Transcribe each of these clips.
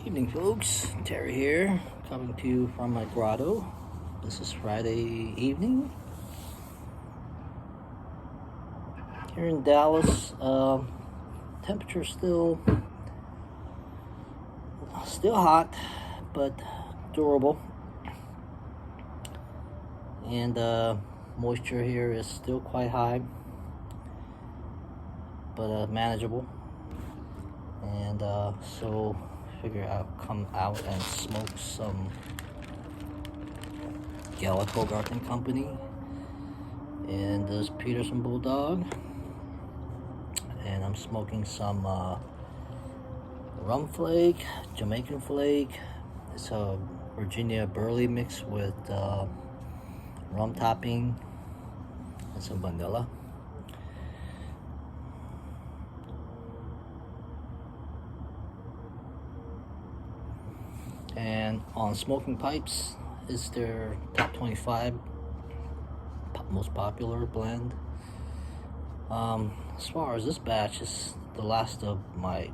Evening, folks. Terry here, coming to you from my grotto. This is Friday evening here in Dallas. Temperature still hot, but durable, and moisture here is still quite high, but manageable. And so figure I'll come out and smoke some Gallic Garden Company and this Peterson Bulldog, and I'm smoking some rum flake, Jamaican flake. It's a Virginia burley mix with rum topping and some vanilla. And on Smoking Pipes is their top 25 most popular blend. As far as this batch, is the last of my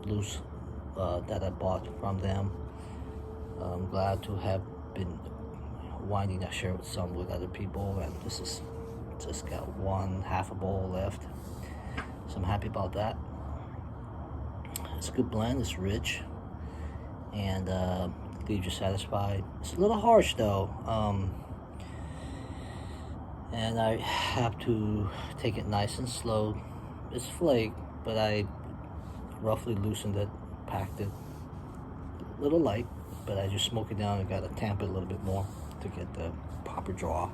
loose that I bought from them. I'm glad to have been wanting to share some with other people, and this is just got half a bowl left, so I'm happy about that. It's a good blend. It's rich and leaves you satisfied. It's a little harsh though, and I have to take it nice and slow. It's flake, but I roughly loosened it, packed it a little light, but I just smoke it down and gotta tamp it a little bit more to get the proper draw.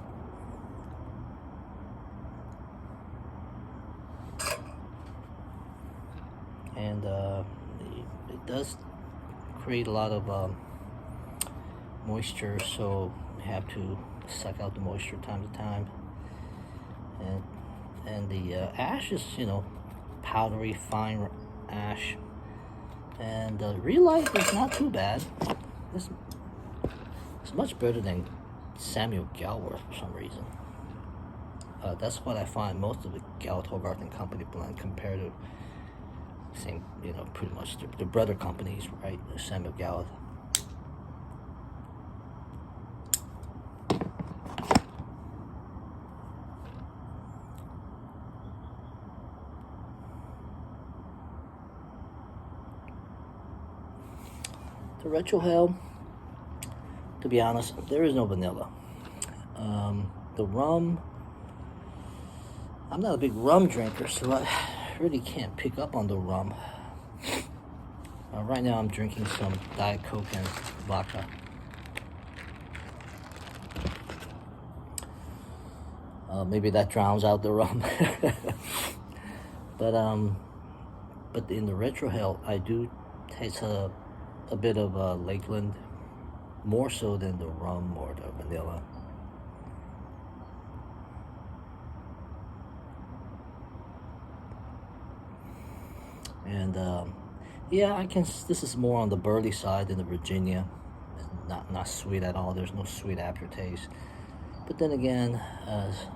And it does create a lot of moisture, so you have to suck out the moisture time to time. And the ash is, powdery, fine ash. And the real life is not too bad. It's much better than Samuel Galworth for some reason. That's what I find most of the Gallic Garden Company blend compared to same, pretty much the brother companies, right? Samuel Galworth. The Retro Hell, to be honest, there is no vanilla. The rum, I'm not a big rum drinker, so I really can't pick up on the rum. Right now I'm drinking some Diet Coke and vodka. Maybe that drowns out the rum. But in the Retro Hell, I do taste a bit of Lakeland, more so than the rum or the vanilla. And yeah, this is more on the burley side than the Virginia. It's not sweet at all. There's no sweet aftertaste. But then again,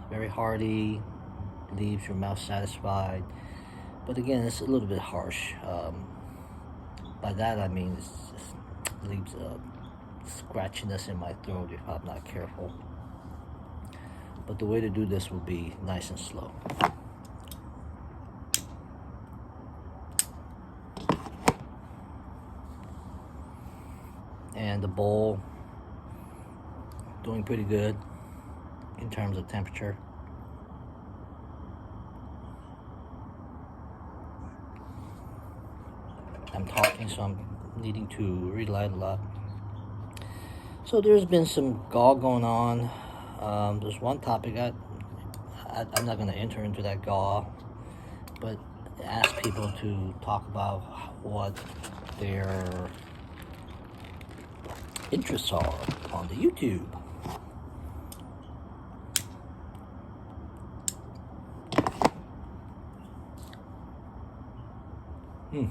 very hearty, leaves your mouth satisfied. But again, it's a little bit harsh. By that I mean it just leaves a scratchiness in my throat if I'm not careful. But the way to do this will be nice and slow. And the bowl doing pretty good in terms of temperature. I'm talking, so I'm needing to relight a lot. So there's been some gall going on. There's one topic I'm not going to enter into that gall, but ask people to talk about what their interests are on the YouTube.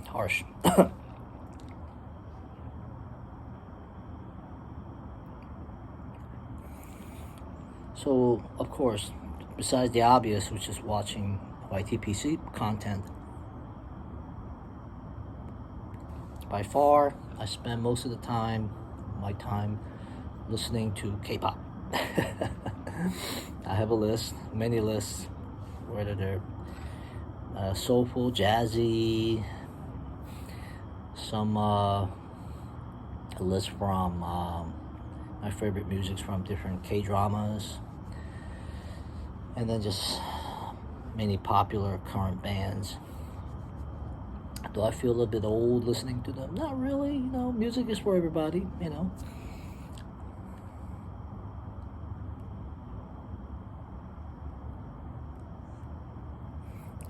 Harsh. So, of course, besides the obvious, which is watching YTPC content, by far, I spend most of my time listening to K-pop. I have a list, many lists, whether they're soulful, jazzy, some list from my favorite musics from different K-dramas, and then just many popular current bands. Do I feel a little bit old listening to them? Not really, music is for everybody,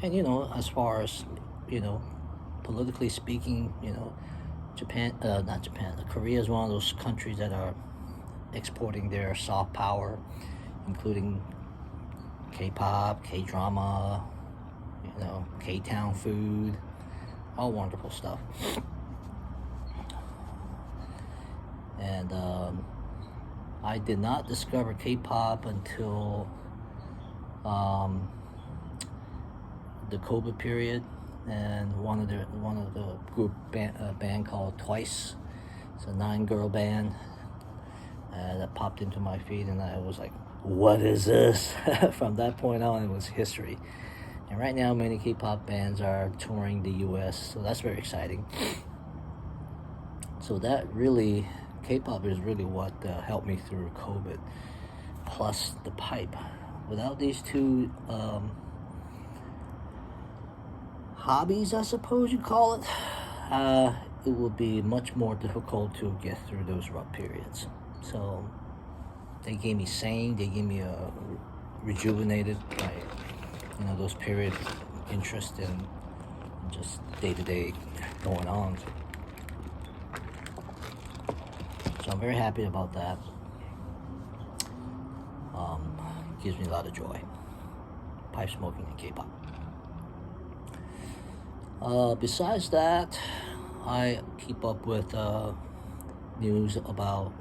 And, as far as, politically speaking, Japan, not Japan, Korea is one of those countries that are exporting their soft power, including K-pop, K-drama, K-town food, all wonderful stuff. And I did not discover K-pop until the COVID period, and one of the group band called Twice. It's a 9-girl band that popped into my feed, and I was like, what is this? From that point on, it was history. And right now, many K-pop bands are touring the US, so that's very exciting. So that really, K-pop is really what helped me through COVID, plus the pipe. Without these two hobbies, I suppose you call it, it would be much more difficult to get through those rough periods. So they gave me sane, they gave me rejuvenated by, those period interest in just day-to-day going on. So I'm very happy about that. It gives me a lot of joy. Pipe smoking and K-pop. Besides that, I keep up with news about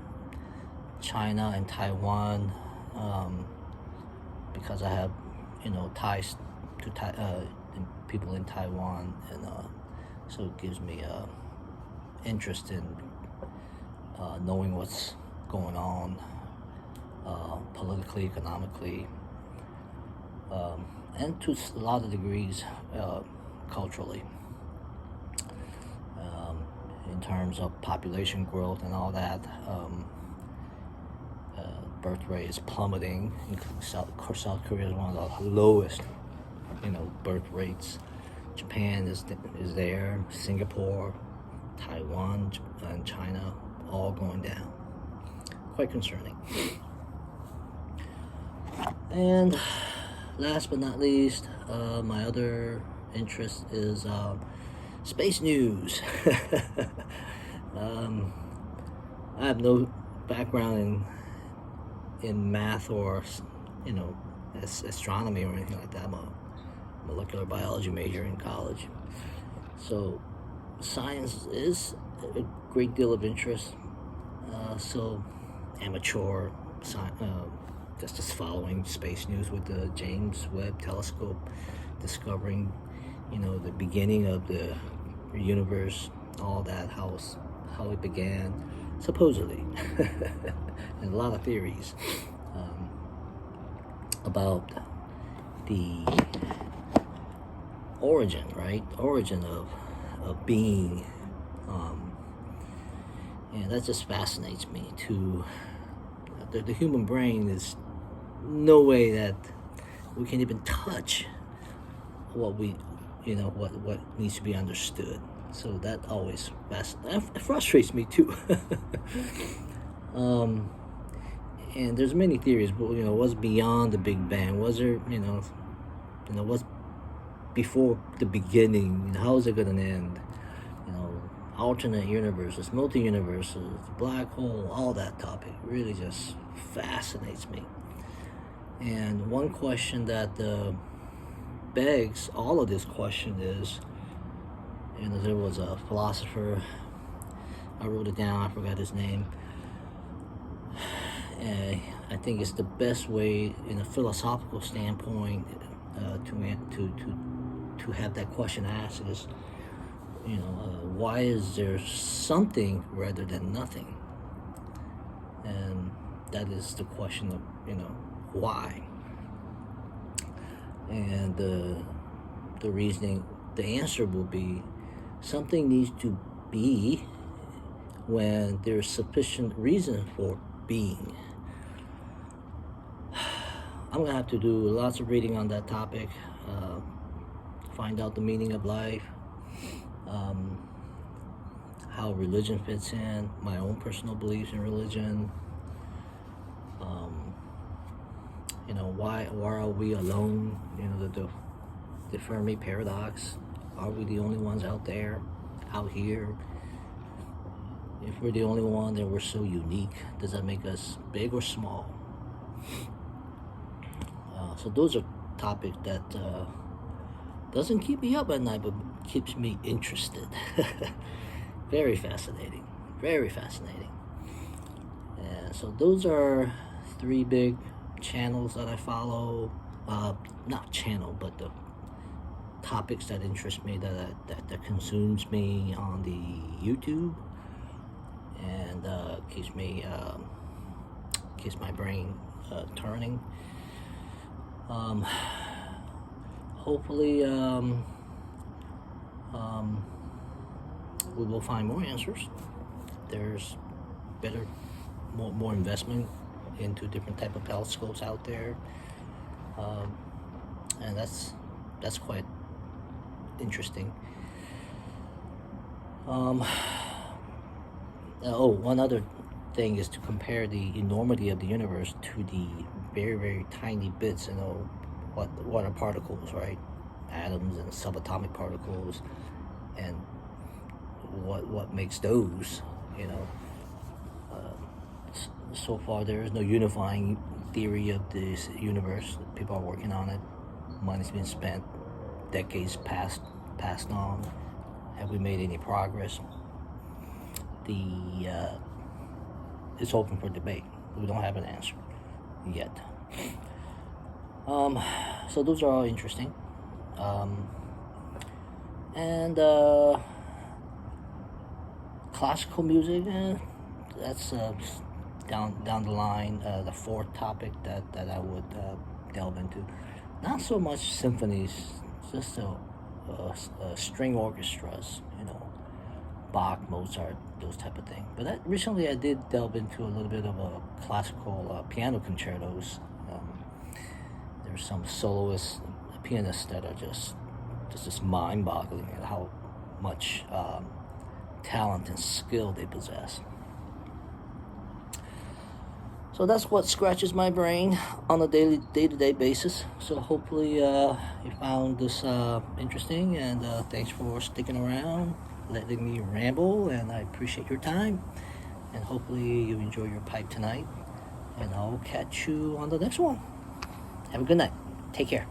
China and Taiwan, because I have, ties to people in Taiwan, and so it gives me interest in knowing what's going on politically, economically, and to a lot of degrees culturally, in terms of population growth and all that. Birth rate is plummeting. South Korea is one of the lowest, birth rates. Japan is there. Singapore, Taiwan, and China, all going down. Quite concerning. And last but not least, my other interest is space news. I have no background in math or astronomy or anything like that. I'm a molecular biology major in college, so science is a great deal of interest. So amateur science, just following space news with the James Webb Telescope, discovering the beginning of the universe, all that, how it began, supposedly. And a lot of theories about the origin of being, and that just fascinates me. The human brain is no way that we can even touch what needs to be understood. So that always frustrates me too. And there's many theories, but what's beyond the Big Bang? Was there, what's before the beginning? How is it going to end? Alternate universes, multi-universes, black hole, all that topic really just fascinates me. And one question that begs all of this question is, there was a philosopher, I wrote it down, I forgot his name. I think it's the best way, in a philosophical standpoint, to have that question asked is, Why is there something rather than nothing? And that is the question of, why? And the reasoning, the answer will be something needs to be when there's sufficient reason for being. I'm gonna have to do lots of reading on that topic, find out the meaning of life, how religion fits in, my own personal beliefs in religion. Why are we alone? The Fermi paradox. Are we the only ones out here? If we're the only one, then we're so unique. Does that make us big or small? So those are topics that doesn't keep me up at night, but keeps me interested. Very fascinating. Very fascinating. And so those are 3 big channels that I follow. Not channel, but the topics that interest me, that consumes me on the YouTube, and keeps my brain turning. Hopefully, we will find more answers. There's more investment into different type of telescopes out there, and that's quite interesting. One other thing is to compare the enormity of the universe to the very, very tiny bits. What are particles, right? Atoms and subatomic particles, and what makes those. So far there is no unifying theory of this universe. People are working on it. Money's been spent. Decades passed on. Have we made any progress? It's open for debate. We don't have an answer yet. So those are all interesting. And classical music, that's down the line, the 4th topic that I would delve into. Not so much symphonies, just string orchestras, Bach, Mozart, those type of things. But recently I did delve into a little bit of a classical piano concertos. There's some soloists, pianists that are just mind-boggling at how much talent and skill they possess. So that's what scratches my brain on a day-to-day basis. So hopefully you found this interesting, and thanks for sticking around, letting me ramble, and I appreciate your time. And hopefully you enjoy your pipe tonight, and I'll catch you on the next one. Have a good night. Take care.